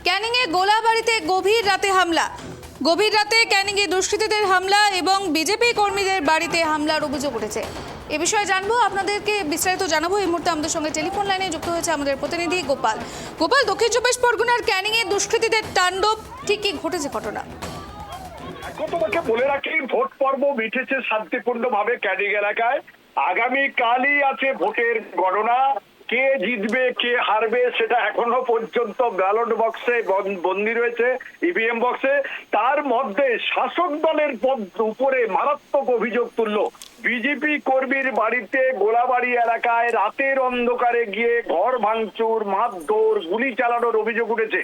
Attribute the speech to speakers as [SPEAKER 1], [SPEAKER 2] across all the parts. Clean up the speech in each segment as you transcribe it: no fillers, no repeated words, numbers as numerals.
[SPEAKER 1] ক্যানিংয়ে গোলাবাড়িতে গভীর রাতে হামলা। গভীর রাতে ক্যানিংয়ে দুষ্কৃতীদের হামলা এবং বিজেপি কর্মীদের বাড়িতে হামলার অভিযোগ উঠেছে। এ বিষয়ে জানবো, আপনাদেরকে বিস্তারিত জানাবো। এই মুহূর্তে আমাদের সঙ্গে টেলিফোন লাইনে যুক্ত হয়েছে আমাদের প্রতিনিধি গোপাল। গোপাল, দক্ষিণ চব্বিশ পরগনার ক্যানিংয়ে দুষ্কৃতীদের তাণ্ডব, ঠিক কি ঘটেছে ঘটনা?
[SPEAKER 2] এখন তোমাকে বলে রাখি, ভোট পর্ব মিটেছে শান্তিপূর্ণভাবে ক্যানিং এলাকায়। আগামীকালই আছে ভোটের গণনা। কে জিতবে কে হারবে সেটা এখনো পর্যন্ত ব্যালট বক্সে বন্দী রয়েছে, ইভিএম বক্সে। তার মধ্যে শাসক দলের উপরে মারাত্মক অভিযোগ তুলল। বিজেপি কর্মীর বাড়িতে গোলাবাড়ি এলাকায় রাতের অন্ধকারে গিয়ে ঘর ভাঙচুর, মারধর, গুলি চালানোর অভিযোগ উঠেছে।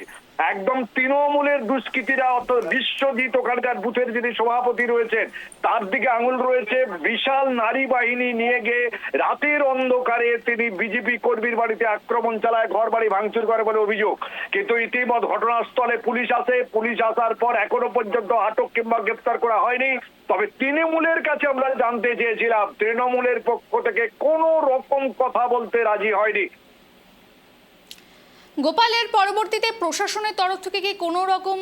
[SPEAKER 2] একদম তৃণমূলের দুষ্কৃতীরা, অর্থাৎ বিশ্বজিৎ ওখানকার বুথের যিনি সভাপতি রয়েছেন তার দিকে আঙুল রয়েছে। বিশাল নারী বাহিনী নিয়ে গিয়ে রাতের অন্ধকারে তিনি বিজেপি কর্মীর বাড়িতে আক্রমণ চালায়, ঘর বাড়ি ভাঙচুর করে বলে অভিযোগ। কিন্তু ইতিমধ্যে ঘটনাস্থলে পুলিশ আসে। পুলিশ আসার পর এখনো পর্যন্ত আটক কিংবা গ্রেপ্তার করা হয়নি। তবে তৃণমূলের কাছে আমরা জানতে চেয়েছিলাম, তৃণমূলের পক্ষ থেকে কোনো রকম কথা বলতে রাজি হয়নি।
[SPEAKER 1] গোপালের পরবর্তীতে প্রশাসনের তরফ থেকে কি কোনো রকম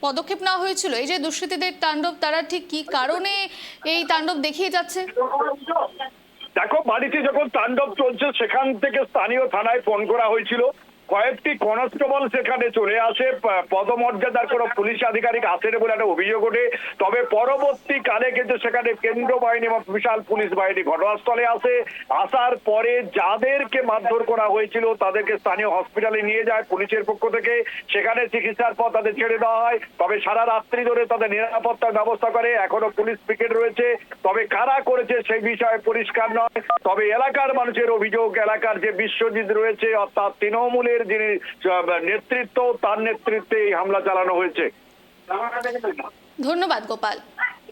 [SPEAKER 1] পদক্ষেপ নেওয়া হয়েছিল? এই যে দুষ্কৃতীদের তাণ্ডব, তারা ঠিক কি কারণে এই তাণ্ডব দেখিয়ে যাচ্ছে?
[SPEAKER 2] দেখো, বাড়িতে যখন তাণ্ডব চলছে সেখান থেকে স্থানীয় থানায় ফোন করা হয়েছিল। কয়েকটি কনস্টেবল সেখানে চলে আসে, পদমর্যাদার কোনো পুলিশ আধিকারিক আসেন বলে একটা অভিযোগ ওঠে। তবে পরবর্তীকালে কিন্তু সেখানে কেন্দ্র বাহিনী এবং বিশাল পুলিশ বাহিনী ঘটনাস্থলে আসে। আসার পরে যাদেরকে মারধর করা হয়েছিল তাদেরকে স্থানীয় হসপিটালে নিয়ে যায় পুলিশের পক্ষ থেকে। সেখানে চিকিৎসার পর তাদের ছেড়ে দেওয়া হয়। তবে সারা রাত্রি ধরে তাদের নিরাপত্তার ব্যবস্থা করে। এখনো পুলিশ পিকেট রয়েছে। তবে কারা করেছে সেই বিষয়ে পরিষ্কার নয়। তবে এলাকার মানুষের অভিযোগ, এলাকার যে বিশ্বজিৎ রয়েছে অর্থাৎ তৃণমূলের যিনি নেতৃত্ব, তার নেতৃত্বে এই হামলা চালানো হয়েছে।
[SPEAKER 1] ধন্যবাদ গোপাল।